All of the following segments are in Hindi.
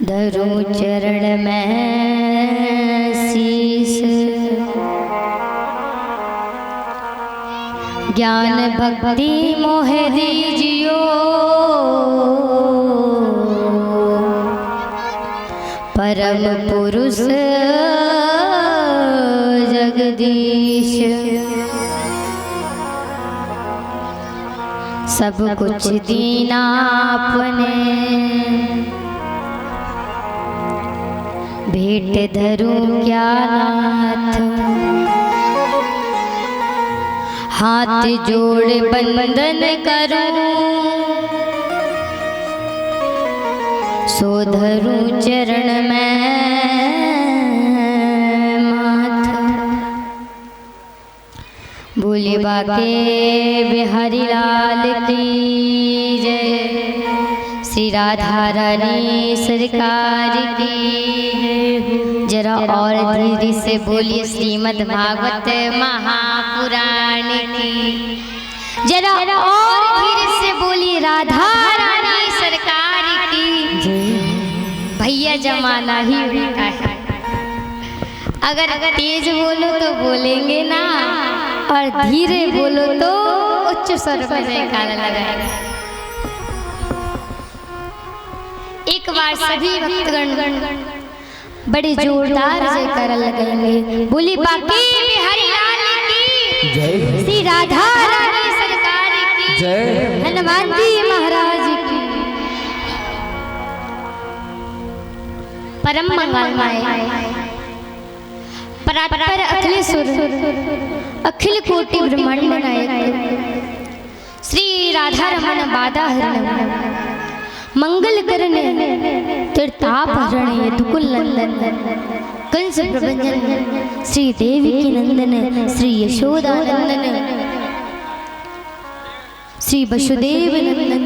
धरूं चरण में शीस, ज्ञान भक्ति मोह दीजियो, परम पुरुष जगदीश। सब कुछ दीना आपने, भेंट धरूं क्या नाथ। हाथ जोड़ बंदन करूं, सो धरूं चरण में माथ। बोले बाके बिहारी लाल की जय, श्री राधा रानी सरकार की। जरा और धीरे से बोलिए श्रीमद् भागवत महापुराण की। जरा और धीरे से बोलिए राधा रानी सरकार की। भैया जमाना ही उल्टा है, अगर तेज बोलो तो बोलेंगे ना, और धीरे बोलो तो उच्च स्वर पर जयकारा लगाएगा। एक बार सभी भक्तगण बड़े जोरदार जयकारा लगाएंगे। बोली बाकी बिहारी लाल की जय, श्री राधा रानी सरकार की जय, हनुमान जी महाराज की। परम मंगलमय परात्पर अखिलेश्वर अखिल कोटि ब्रह्मांड नायक श्री राधा रमण बाधा हरण मंगल करने तीर्थाप हरण यदुकुल नंदन कंस प्रभंजन श्री देवी के नंदन श्री यशोदा नंदन श्री वसुदेव नंदन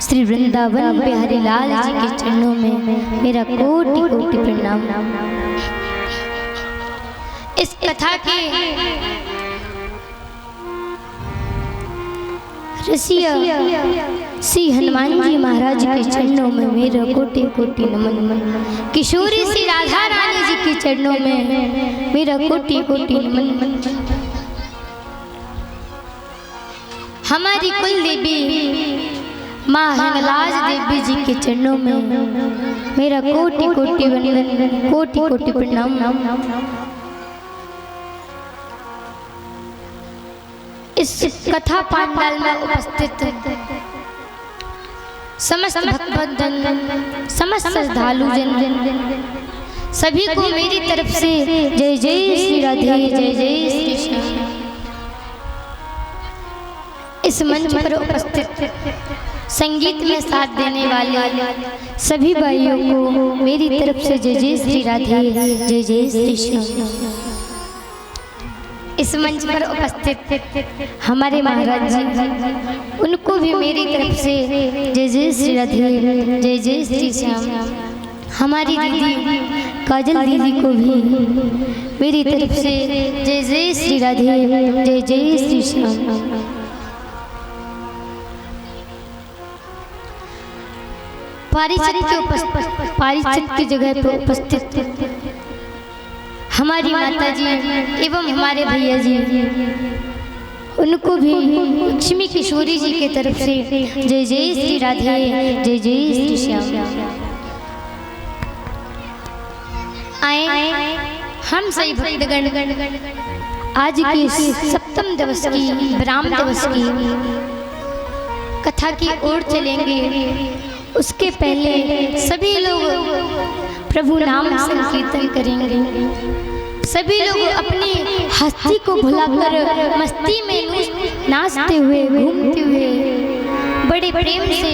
श्री वृंदावन बिहारी लाल जी के चरणों में मेरा कोटि कोटि प्रणाम। इस कथा के रसिया श्री हनुमान जी महाराज के चरणों में मेरा कोटि कोटि नमन। किशोरी श्री राधा रानी जी के चरणों में मेरा कोटि कोटि नमन। हमारी कुल देवी माँ हिंगलाज देवी जी के चरणों में मेरा कोटि कोटि वंदन, कोटि कोटि प्रणाम। इस कथा पांडाल में उपस्थित समस्त भक्तजन, समस्त श्रद्धालु जन सभी को मेरी तरफ से जय जय श्री राधे, जय जय श्री श्याम। इस मंच पर उपस्थित संगीत में साथ देने वाले सभी भाइयों को मेरी तरफ से जय जय श्री राधे, जय जय श्री श्याम। इस मंच पर उपस्थित हमारे महाराज जी, उनको भी मेरी तरफ से जय जय श्री राधे, जय जय श्री श्याम। हमारी दीदी काजल दीदी को भी मेरी तरफ से जय जय श्री राधे, जय जय श्री श्याम। पारिचित की जगह पर उपस्थित हमारी माता जी एवं हमारे भैया जी, उनको भी लक्ष्मी किशोरी जी की तरफ से जय जय श्री राधे, जय जय श्री श्याम। आए हम सही भक्तगण आज की सप्तम दिवस की विराम दिवस की कथा की ओर चलेंगे। उसके पहले सभी लोग प्रभु नाम संकीर्तन करेंगे। सभी लोग अपनी हस्ती को भुलाकर मस्ती में नाचते हुए, घूमते हुए बड़े प्रेम से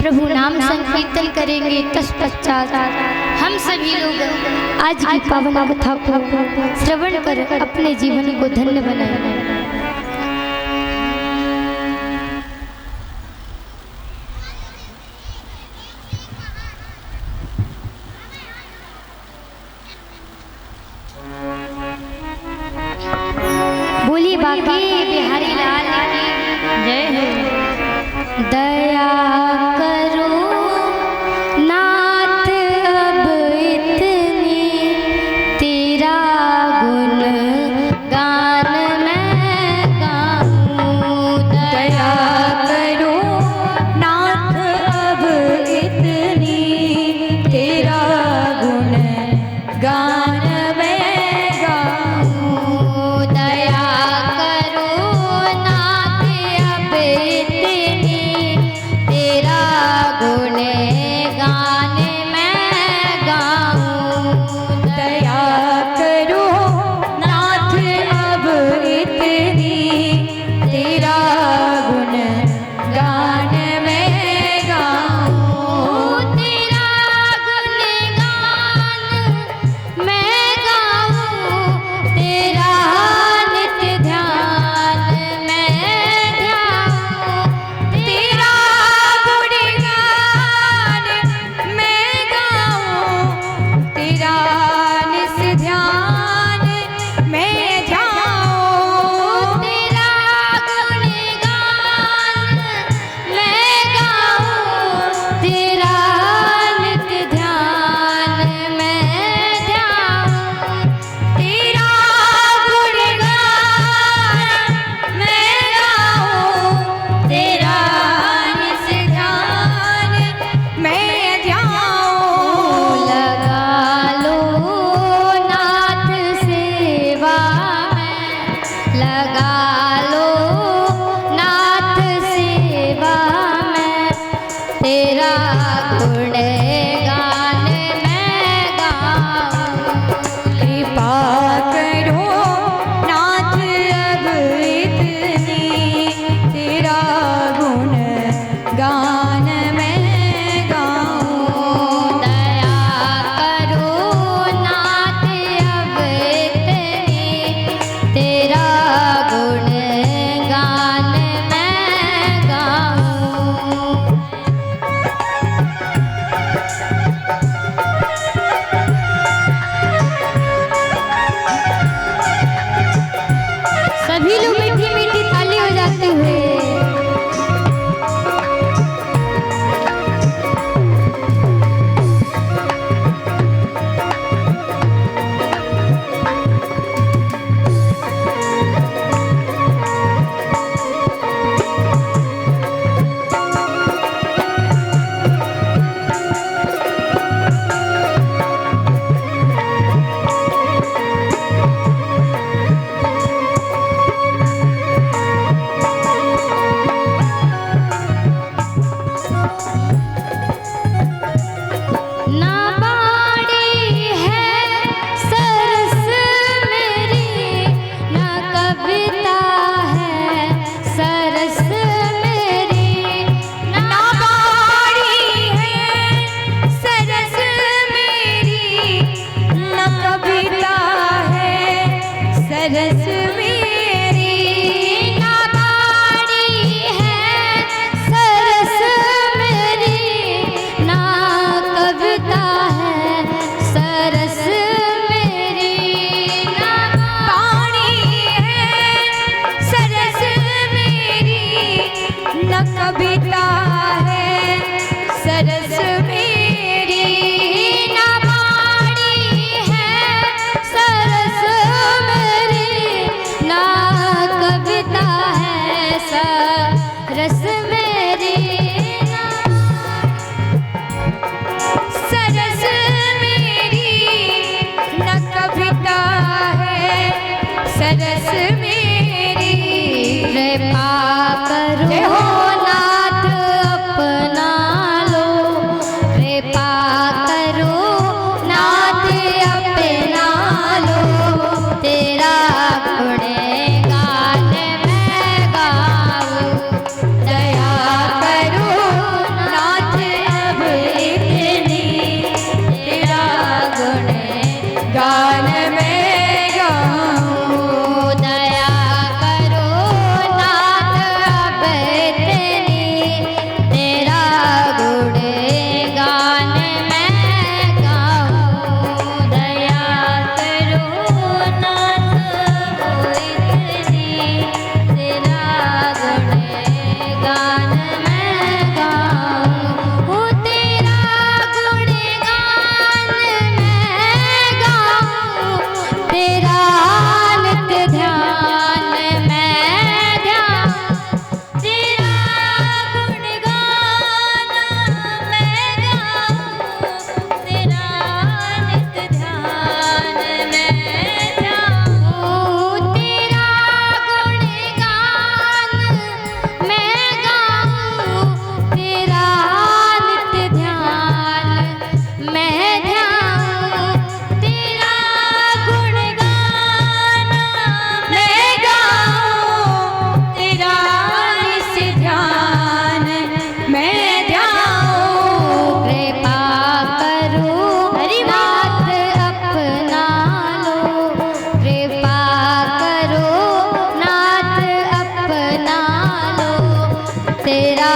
प्रभु नाम संकीर्तन करेंगे। तत्पश्चात हम सभी लोग आज की पावन कथा को श्रवण कर अपने जीवन को धन्य बनाएंगे। बोली बाकी बिहारी लाल की जय हो। दया करो नाथ सरस मेरी न कविता है, सरस मेरी कृपा करो नाथ अपना लो, कृपा करो नाथ अपना लो, तेरा गुणगान मैं गाऊं, दया करो नाथ अब इतनी, तेरा गुणगान मैं गाऊं। दया करो नाथ अब इतनी, तेरा गुणगान मैं गाऊं, दया करो नाथ अब इतनी, तेरा गुणगान मैं गाऊं, हो तेरा गुणगान मैं गाऊं, तेरा नित्य ध्यान मैं ध्यान, तेरा गुणगान मैं गाऊं, तेरा नित्य ध्यान मैं ध्यान, तेरा गुणगान मैं गाऊं, तेरा नित्य ध्यान मैं ध्यान, तेरा गुणगान मैं गाऊं, तेरा निस ध्यान मैं ध्याऊं। कृपा करो नाथ अपना लो, कृपा करो नाथ अपना लो, तेरा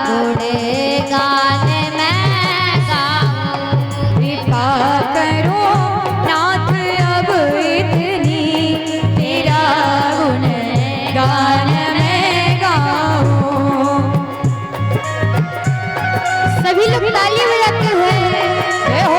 गुणगान मैं गाऊं, कृपा करो नाथ अब इतनी, तेरा गुणगान मैं गाऊं। सभी लोग ताली बजाते हुए जय हो।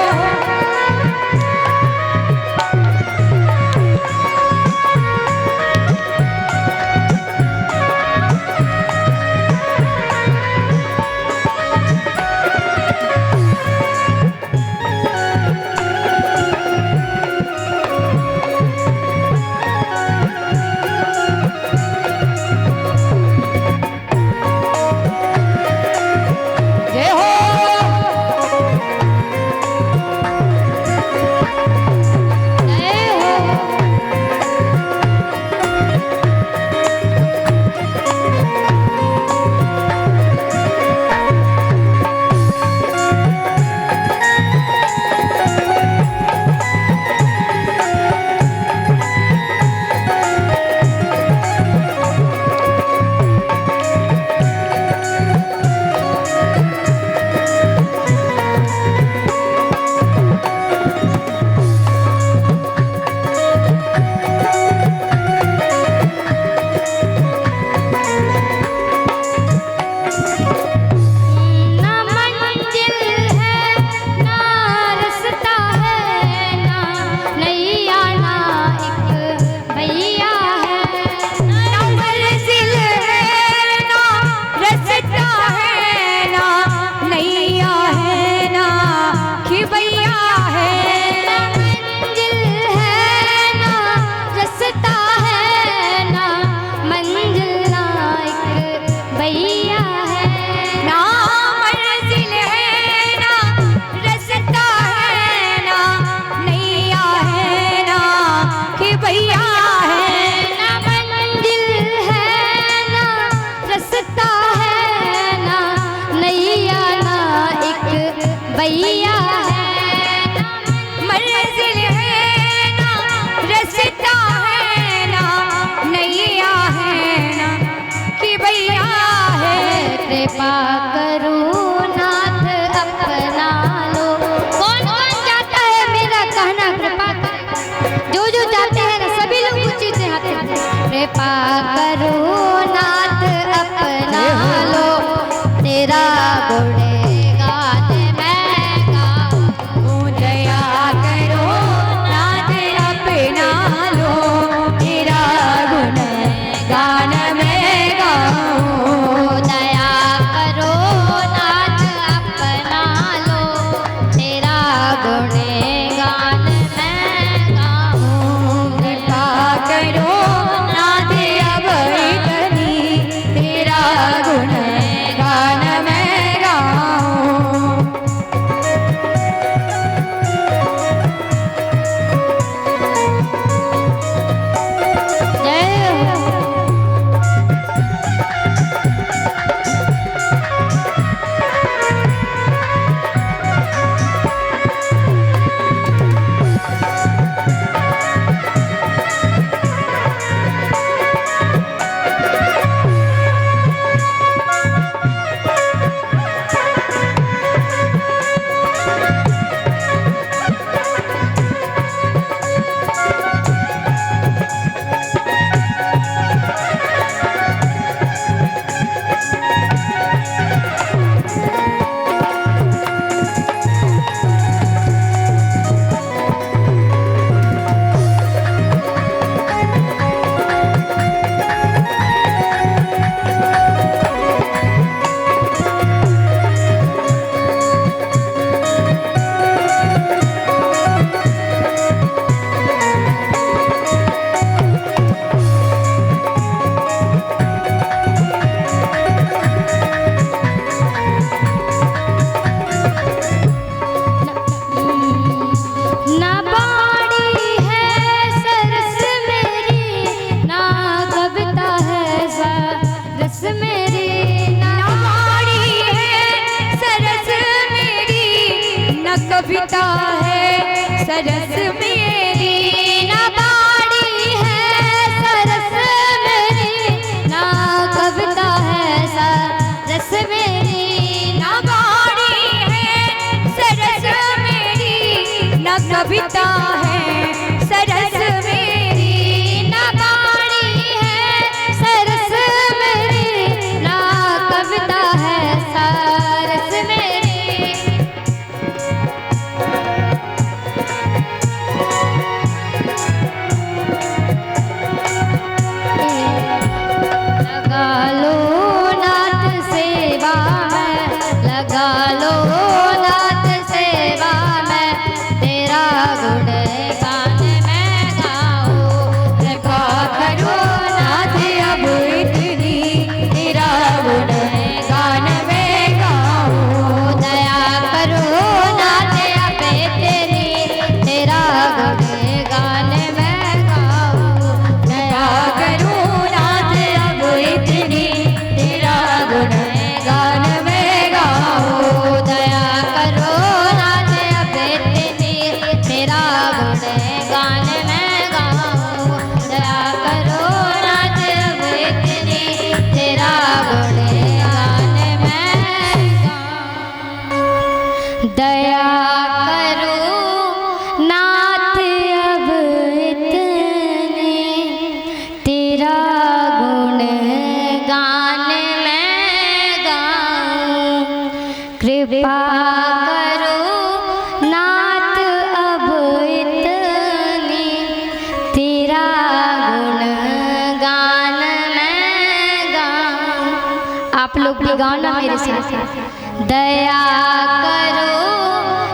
जय हो। जय हो। ना मंजिल है ना रास्ता है, ना नैया ना एक भैया है, ना मंजिल है ना रास्ता है, ना नैया है ना खिवैया है। ना मंजिल है ना रास्ता है, ना मंजिल ना एक भैया है, ना मंजिल है ना रास्ता है, ना नैया है ना खिवैया है। ना मंजिल है ना रास्ता है, ना नैया ना एक भैया है, मंजिल है ना रास्ता है, ना नैया है ना खिवैया है। कृपा करो नाथ अपना लो। कौन कौन चाहता है मेरा कहना कृपा करो, जो जो चाहते हैं ना सभी लोग ऊंची से हाथ उठाएं। कृपा करो नाथ अपना लो, तेरा गुणगान मैं गाऊं, न कविता है सरस मेरी, न बाड़ी है सरस मेरी, न कविता है सरस मेरी, न बाड़ी है सरस मेरी, न कविता है सरस मेरी, न बाड़ी है सरस मेरी, न कविता है सरस मेरी। लगा लो नाथ सेवा में, लगा लो नाथ सेवा में, तेरा गुणगान मैं गाऊं। लगा करो नाथ अब इतनी, तेरा गुणगान मैं गाऊं। दया करो नाथ अब इतनी, तेरा गुणगान मैं गाऊं। दया करो नाथ अब इतनी, तेरा गुणगान मैं गाऊं। दया करो नाथ अब इतनी, तेरा गुणगान मैं गाऊं। दया करो नाथ अब इतनी, तेरा गुणगान मैं गाऊं। दया करो नाथ अब इतनी, तेरा गुणगान मैं गाऊं। कृपा करो नाथ अब इतनी, तेरा गुणगान मैं गाऊं। आप लोग भी गाओ ना मेरे साथ। दया करो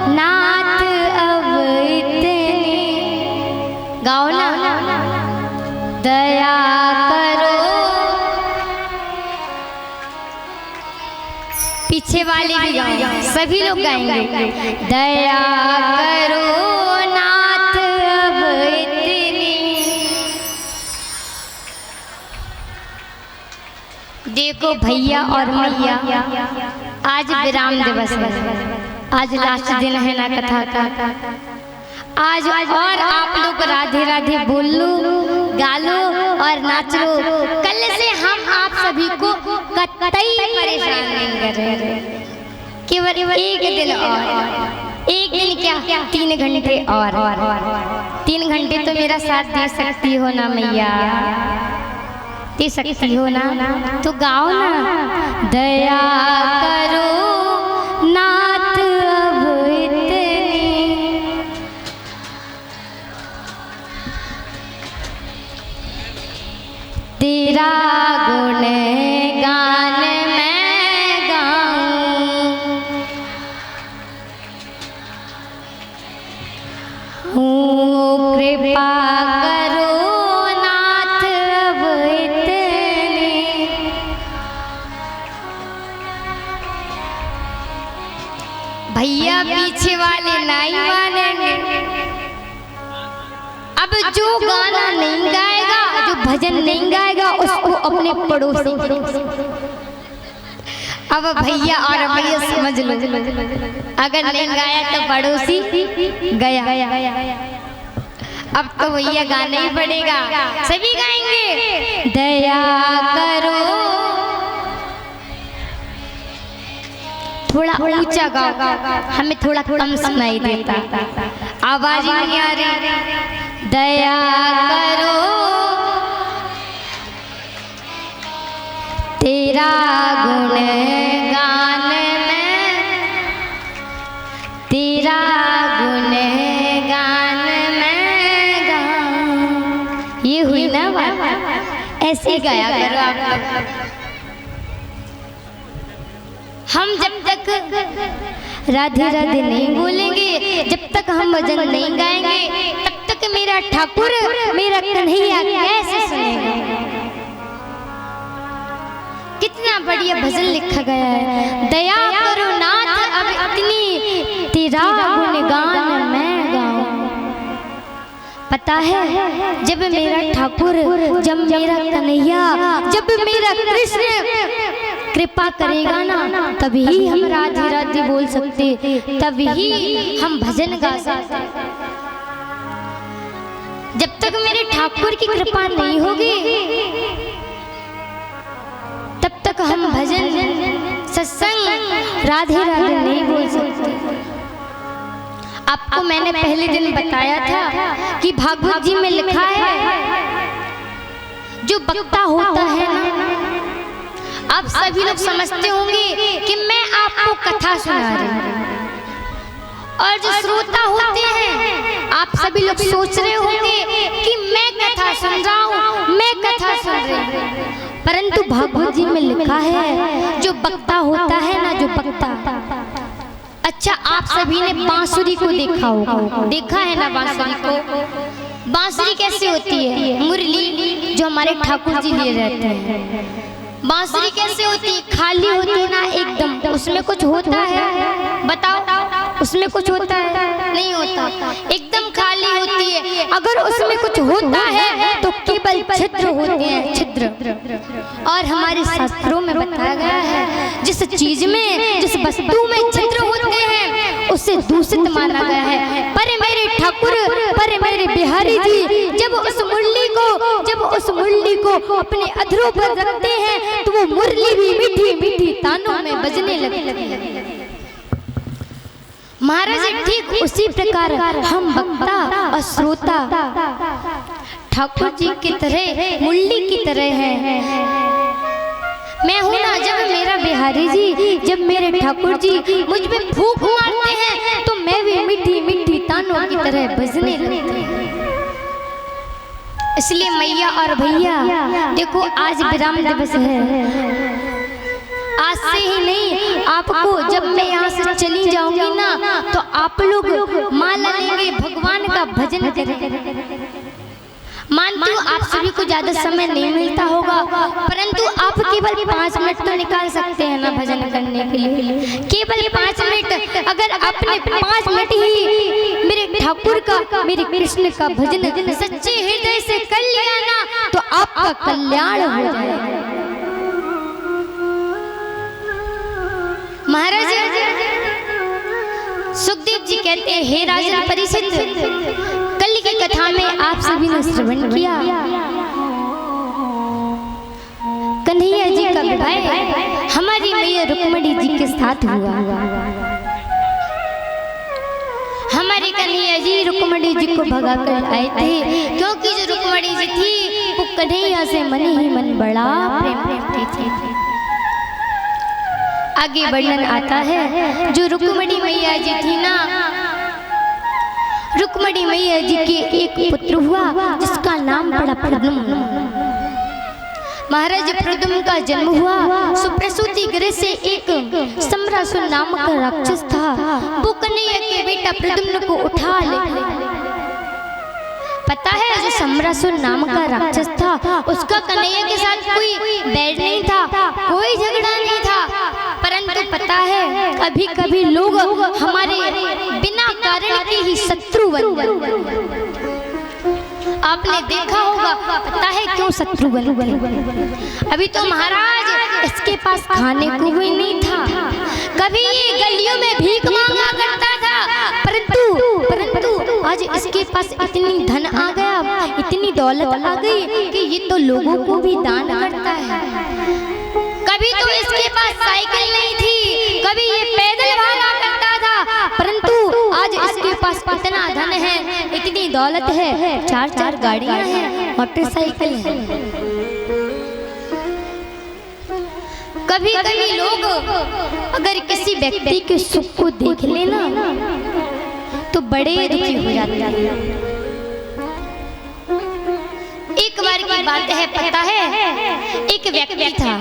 नाथ अब इतनी, गाओ ना। दया करो, पीछे वाले भी गाओ, सभी लोग गाएंगे। दया करो नाथ अब इतनी। देखो भैया और मैया, आज विराम दिवस है, आज लास्ट दिन है ना कथा का। आज और आप लोग राधे राधे बोल लो, गा लो और नाच लो। कल से हम आप सभी को कतई परेशान नहीं कर रहे, केवल एक दिन और। एक दिन क्या, 3 घंटे और। 3 घंटे तो मेरा साथ दे सकती हो ना मैया, दे सकती हो ना, तो गाओ ना। दया करो नाथ अब इतनी, तेरा गुणगान मैं गाऊं। कृपा करो नाथ अब इतनी, भैया पीछे वाले नहीं मानेंगे। अब जो गाना नहीं गाएगा, जो भजन नहीं गाएगा, उसको अपने पड़ोसी। अब भैया और भैया समझ लो, अगर नहीं गाया तो पड़ोसी गया। अब तो भैया गाना ही पड़ेगा, सभी गाएंगे। दया करो, थोड़ा ऊंचा गाओ, हमें थोड़ा कम सुनाई देता, आवाज नहीं आ रही। दया करो तेरा गुणगान मैं, तेरा गुणगान मैं गाऊं। ये हुई ना बात, ऐसे गाया करो आप लोग। हम जब तक राधे राधे नहीं बोलेंगे, जब तक हम भजन नहीं गाएंगे, तब तक मेरा ठाकुर, मेरा कन्हैया कैसे सुनेगा। कितना बढ़िया भजन लिखा गया है। दया करो नाथ अब इतनी, तेरा गुणगान मैं गाऊं। पता है जब मेरा ठाकुर, जब मेरा कन्हैया, जब मेरा कृष्ण कृपा करेगा ना, तभी हम राधे राधे बोल सकते, तभी हम भजन गा सकते। जब तक मेरे ठाकुर की कृपा नहीं होगी तब तक हम भजन सत्संग राधे राधे नहीं बोल सकते। आपको मैंने पहले दिन बताया था कि भागवत जी में लिखा है जो वक्ता होता है ना, आप सभी लोग समझते होंगे कि मैं आपको कथा सुना रही हूँ, और जो श्रोता होते हैं आप सभी लोग सोच रहे होंगे कि मैं कथा सुन रहा हूँ, मैं कथा सुन रही हूँ। परंतु भागवत जी में लिखा है जो वक्ता होता है ना, जो वक्ता। अच्छा, आप सभी ने बांसुरी को देखा होगा, देखा है ना बांसुरी को? बांसुरी कैसे होती है? मुरली जो हमारे ठाकुर जी लिए रहते हैं। बांसुरी कैसे होती है? खाली होती है ना एकदम, उसमें कुछ होता है? बताओ, उसमें कुछ होता है? नहीं होता, एकदम खाली होती है। अगर उसमें कुछ होता है तो केवल छिद्र होते हैं, छिद्र। और हमारे शास्त्रों में बताया गया है जिस चीज में, जिस वस्तु में छिद्र होते हैं उसे दूषित माना गया है। पर मेरे ठाकुर, पर मेरे बिहारी जी जब उस मुरली को अपने अधरों पर रखते हैं तो वो मुरली भी मीठी मीठी तानों में बजने लगती। महाराज ठीक उसी प्रकार हम वक्ता और श्रोता ठाकुर जी की तरह, मुरली की तरह हैं। मैं हूँ ना, जब मेरा बिहारी जी, जब मेरे ठाकुर जी मुझ पे फूंक मारते हैं तो मैं भी मीठी मीठी तानों की तरह बजने लगती हूँ। इसलिए मैया और भैया देखो, आज विराम दिवस है। आज से ही नहीं, आपको जब मैं यहाँ से चली जाऊंगी ना तो आप लोग माला लेंगे, भगवान का भजन करेंगे। मानती हूँ आप सभी को ज्यादा समय नहीं मिलता होगा, परंतु आप केवल 5 मिनट तो निकाल सकते हैं ना भजन करने के लिए। केवल 5 मिनट अगर आपने 5 मिनट ही मेरे ठाकुर का, मेरे कृष्ण का भजन सच्चे हृदय से कर लिया ना तो आपका कल्याण हो जाएगा। महाराज सुखदेव जी कहते हैं, हे राजन परीक्षित, कल की कथा में आप सभी ने श्रवण किया कन्हैया जी का विवाह हमारी मैया रुक्मणी जी के साथ हुआ। हमारी कन्हैया जी रुक्मणी जी को भगा कर आए थे, क्योंकि जो रुक्मणी जी थी वो कन्हैया से मन ही मन बड़ा प्रेम करती थी। आगे वर्णन आता है, जो रुक्मणी मैया जी थी ना, रुक्मणी मैया जी के एक पुत्र हुआ जिसका नाम पड़ा प्रद्युम्न। महाराज प्रद्युम्न का जन्म हुआ, सुप्रसूति गृह से एक सम्रासुर नाम का राक्षस था। वो कन्हैया के बेटा प्रद्युम्न को उठा ले। पता है, जो सम्रासुर नाम का राक्षस था उसका कन्हैया के साथ कोई बैर नहीं था, कोई झगड़ा नहीं था, परंतु पता है कभी कभी लोग हमारे बिना कारण के ही शत्रु बन जाते। आपने देखा होगा, पता है क्यों शत्रु बन गए? अभी तो महाराज इसके पास खाने को भी नहीं था, कभी ये गलियों में भीख मांगा करता था, परंतु आज इसके पास इतनी धन आ गया, इतनी दौलत आ गई कि ये तो लोगों को भी दान करता है। कभी तो इसके पास साइकिल नहीं थी, कभी ये पैदल भागा करता था, परंतु आज इसके पास इतना धन है, इतनी दौलत है, 4-4 गाड़ियां हैं, मोटरसाइकिल है। कभी कभी लोग अगर किसी व्यक्ति के सुख को देख लेना तो बड़े दुखी हो जाते हैं। एक बार की बात है, पता है, एक व्यक्ति था,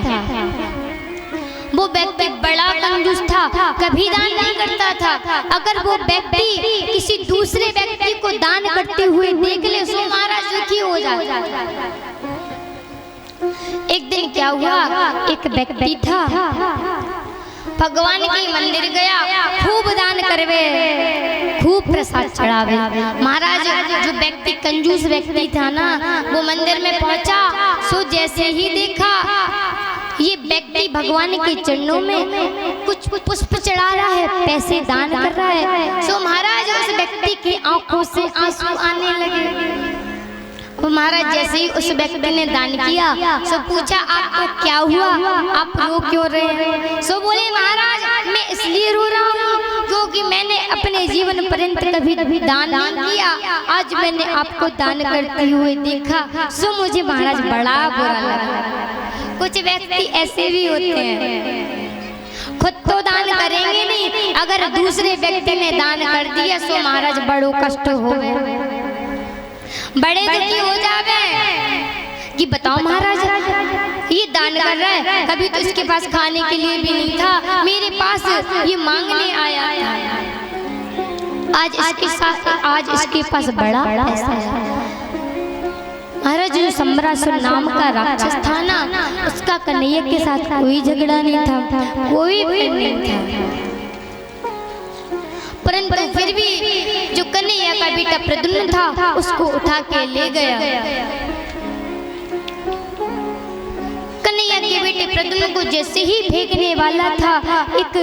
वो व्यक्ति बड़ा कंजूस था, कभी दान नहीं करता था। अगर वो व्यक्ति किसी दूसरे व्यक्ति को दान करते हुए देख ले सो महाराज दुखी हो जाता था। एक दिन क्या हुआ, एक व्यक्ति था, भगवान के मंदिर गया, खूब दान करवे, खूब प्रसाद चढ़ावे। महाराज जो व्यक्ति कंजूस व्यक्ति था ना, वो मंदिर में पहुंचा, सो जैसे ही देखा ये व्यक्ति भगवान के चरणों में कुछ पुष्प चढ़ा रहा है, पैसे दान कर रहा है। सो महाराज उस व्यक्ति की आंखों से आंसू आने लगे। महाराज जैसे ही उस व्यक्ति ने दान किया, सो पूछा आपको क्या हुआ, आप रो क्यों रहे हैं? सो बोले महाराज मैं इसलिए रो रहा हूँ क्योंकि मैंने अपने जीवन पर्यंत कभी दान नहीं किया, आज मैंने आपको दान करते हुए देखा, सो मुझे महाराज बड़ा बुरा लगा। कुछ व्यक्ति ऐसे भी होते हैं, खुद तो दान करेंगे नहीं, अगर दूसरे व्यक्ति ने दान कर दिया सो महाराज बड़ो कष्ट हो गए, बड़े दुखी हो जावे कि बताओ महाराज ये दान कर रहा है, कभी तो इसके पास खाने के लिए भी नहीं था, मेरे पास ये मांगने आया था, आज इसके पास बड़ा पैसा है। महाराज जो सम्रासुर नाम का राक्षस था ना, उसका कन्हैया के साथ कोई झगड़ा नहीं था, कोई प्रेम नहीं था, परंतु फिर भी जो कन्हैया का बेटा प्रद्युम्न था उसको उठा के ले गया। कन्हैया के बेटे प्रद्युम्न को जैसे ही फेंकने वाला था, एक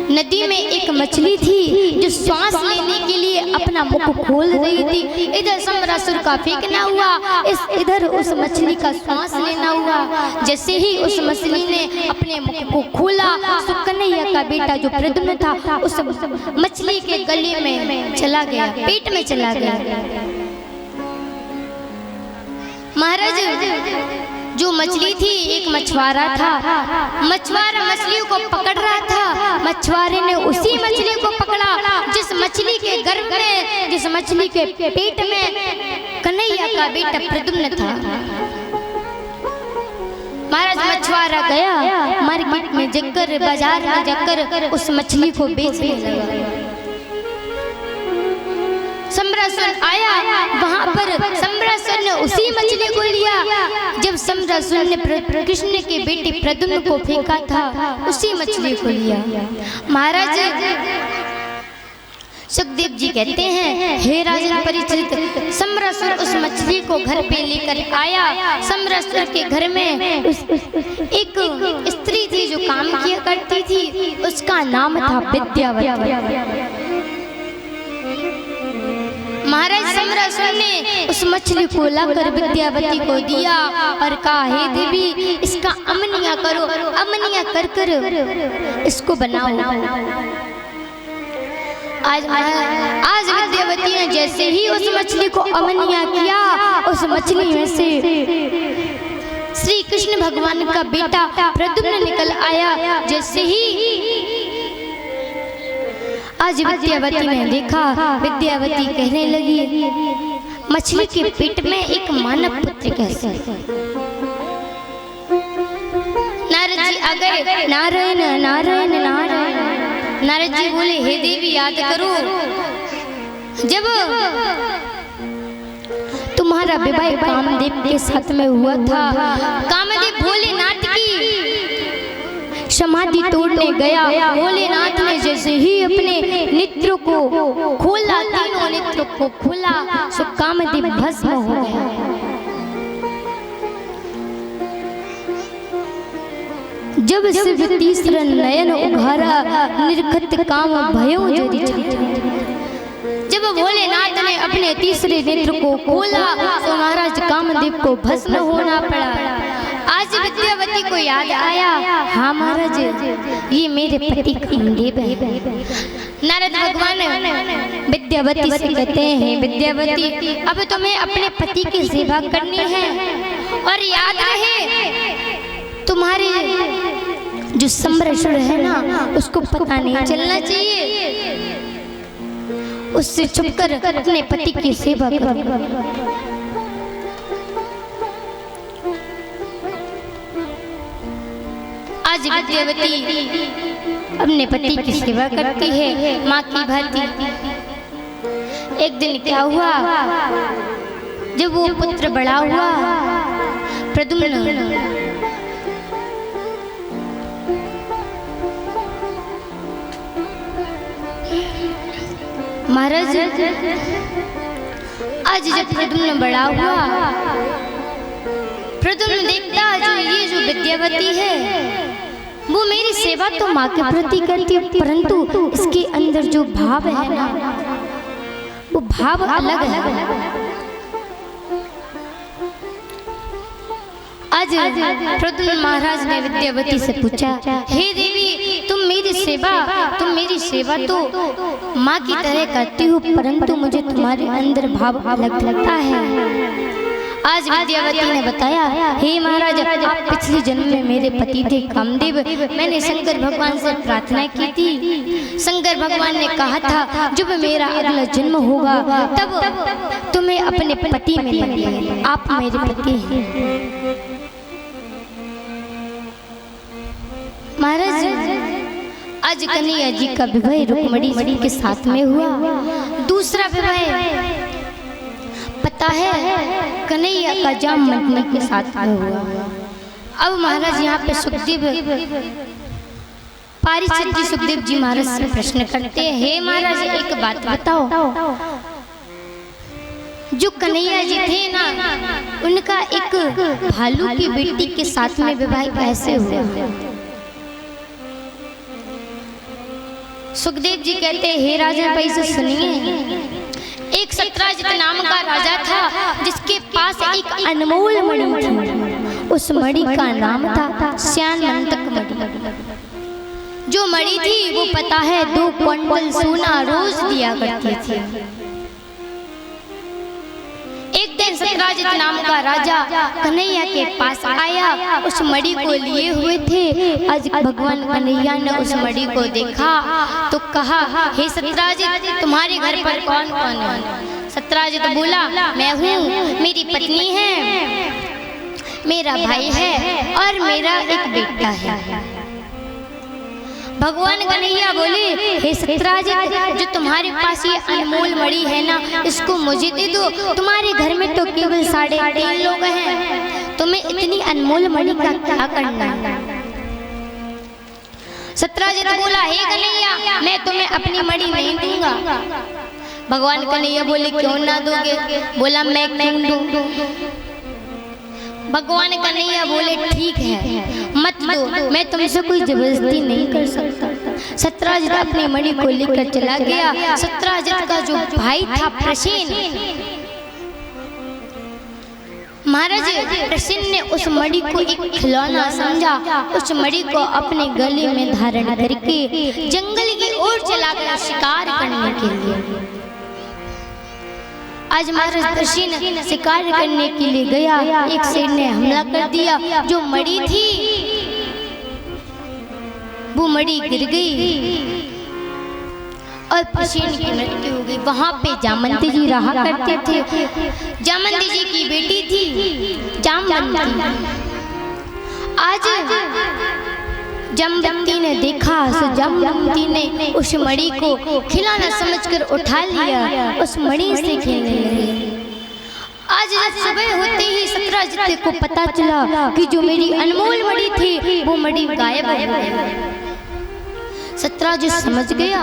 नदी में एक मछली थी जो श्वास लेने के लिए अपना मुख खोल रही थी। इधर सम्रासुर का फेंकना हुआ, इधर उस मछली का श्वास लेना हुआ। जैसे ही उस मछली ने अपने मुख को खोला, तो कन्हैया का बेटा जो प्रद्युम्न था उस मछली के गले में चला गया, पेट में चला गया। महाराज जो मछली थी, एक मछुआरा था, मछुआरा मछलियों को पकड़ रहा था, मछुआरे ने उसी मछली को पकड़ा जिस मछली के गर्भ में, जिस मछली के पेट में कन्हैया का बेटा प्रद्युम्न था। महाराज मछुआरा गया मार्केट में जाकर, बाजार में जाकर उस मछली को बेचने लगा। सम्रासुर आया, वहां पर सम्रासुर ने उसी मछली को लिया। जब सम्रासुर ने कृष्ण के बेटे प्रद्युम्न को फेंका था, उसी मछली को लिया। महाराज सुखदेव जी कहते हैं, हे राजन परीक्षित, सम्रासुर उस मछली को घर पे लेकर आया। सम्रासुर के घर में एक स्त्री थी जो काम किया करती थी, उसका नाम था विद्यावती। महाराज सम्रासुर ने उस मछली को लाकर विद्यावती को दिया और कहा, हे देवी इसका अमनिया करो, अमनिया कर कर इसको बनाओ। आज विद्यावती ने जैसे ही उस मछली को अमनिया किया, उस मछली में से श्री कृष्ण भगवान का बेटा प्रद्युम्न निकल आया। जैसे ही आज विद्यावती ने देखा, विद्यावती कहने लगी, मछली के पेट में एक मानव पुत्र कैसे? नारद जी आ गए, नारायण नारायण नारायण। नारद जी बोले, हे देवी याद करो, जब तुम्हारा विवाह कामदेव के साथ में हुआ था, कामदेव भोलेनाथ की समाधि तोड़ने गया। भोलेनाथ ने जैसे ही अपने नेत्र को खोला, तीनों नेत्र को खोला, सो कामदेव भस्म हो गया। जब शिव तीसरा नयन उघारा, निर्खत काम भयो जरी छाया। जब भोलेनाथ ने अपने तीसरे नेत्र को खोला, तो महाराज कामदेव को भस्म होना पड़ा। आज विद्यावती को याद आया, हाँ महाराज ये मेरे पति कामदेव है। नारद भगवान विद्यावती से कहते हैं, विद्यावती अब तुम्हें अपने पति की सेवा करनी है, और याद रहे तुम्हारे जो सम्रासुर है ना, उसको पता नहीं चलना चाहिए, उससे छुपकर अपने पति की सेवा करो। आज विद्यावती अपने पति की सेवा करती है माँ की भांति। एक दिन क्या हुआ, जब वो पुत्र बड़ा हुआ प्रद्युम्न, महाराज आज जब प्रद्युम्न बड़ा हुआ प्रद्युम्न देखता जो ये जो विद्यावती है वो मेरी सेवा तो माँ के प्रति करती है, परंतु इसके अंदर जो भाव है ना वो भाव अलग है। आज प्रद्युम्न महाराज ने विद्यावती से पूछा, हे देवी तुम मेरी सेवा तो माँ की तरह करती हो, परंतु मुझे तुम्हारे अंदर भाव अलग लगता है। आज विद्यावती ने बताया, हे महाराज आप पिछले जन्म में मेरे पति थे कामदेव, मैंने शंकर भगवान से प्रार्थना की थी। शंकर भगवान ने कहा था जब मेरा अगला जन्म होगा तब तुम्हें अपने पति में लेंगे, आप मेरे पति हैं। महाराज आज कन्हैया जी का विवाह रुक्मिणी जी के साथ में हुआ। दूसरा विवाह पता है कन्हैया का जाम मंडली के साथ में हुआ। अब महाराज यहाँ पे सुखदेव पारीक्षित जी सुखदेव जी महाराज से प्रश्न करते हैं, हे महाराज एक बात बताओ, जो कन्हैया जी थे ना उनका एक भालू की बेटी के साथ में विवाह कैसे हुआ? सुखदेव जी कहते हैं, हे राजा भाई से सुनिए, एक सत्राजित नाम का राजा था जिसके पास एक अनमोल मणि थी। उस मणि का नाम था श्यानंतक मणि। जो मणि थी वो पता है 2 क्विंटल सोना रोज दिया करती थी। एक दिन सत्राजित नाम का राजा कन्हैया के पास आया, उस मणि को लिए हुए थे। आज भगवान कन्हैया ने उस मणि को देखा तो कहा, हे सत्राजित तुम्हारे घर पर कौन कौन है? सत्राजित बोला, मैं हूँ, मेरी पत्नी है, मेरा भाई है और मेरा एक बेटा है। भगवान कन्हैया बोले, हे सत्राजित जो तुम्हारे पास ये अनमोल मणि है ना इसको मुझे दे दो, तुम्हारे घर में तो केवल 3.5 लोग हैं, तुम्हें इतनी अनमोल मणि का क्या करना है? सत्राजित बोला, हे कन्हैया मैं तुम्हें अपनी मणि नहीं दूंगा। भगवान कन्हैया बोले, क्यों ना दोगे? बोला, मैं क्यों दूं? भगवान कन्हैया बोले, ठीक है मत दो, मैं तुमसे कोई जबरदस्ती नहीं कर सकता। सत्राजित अपनी मणि को लेकर चला गया। सत्राजित का जो भाई था प्रसेन, महाराज प्रसेन ने उस मणि को एक खिलौना समझा। उस मणि को अपने गले में धारण करके जंगल की ओर चला गया शिकार करने के लिए। आज महाराज प्रसेन शिकार करने के लिए गया, एक शेर ने हमला कर दिया। जो मणि थी वो मणि गिर गई और प्रसेन की मृत्यु हो गई। वहां पे जामवंती जी रहा करते थे। जामवंती जी की बेटी थी जामवंती। आज जामवंती ने देखा तो जामवंती ने उस मणि को खिलौना समझकर उठा लिया, उस मणि से खेलने लगी। आज सुबह होते ही सत्राजित को पता चला कि जो मेरी अनमोल मणि थी वो मणि गायब हो गई। सत्राजित समझ गया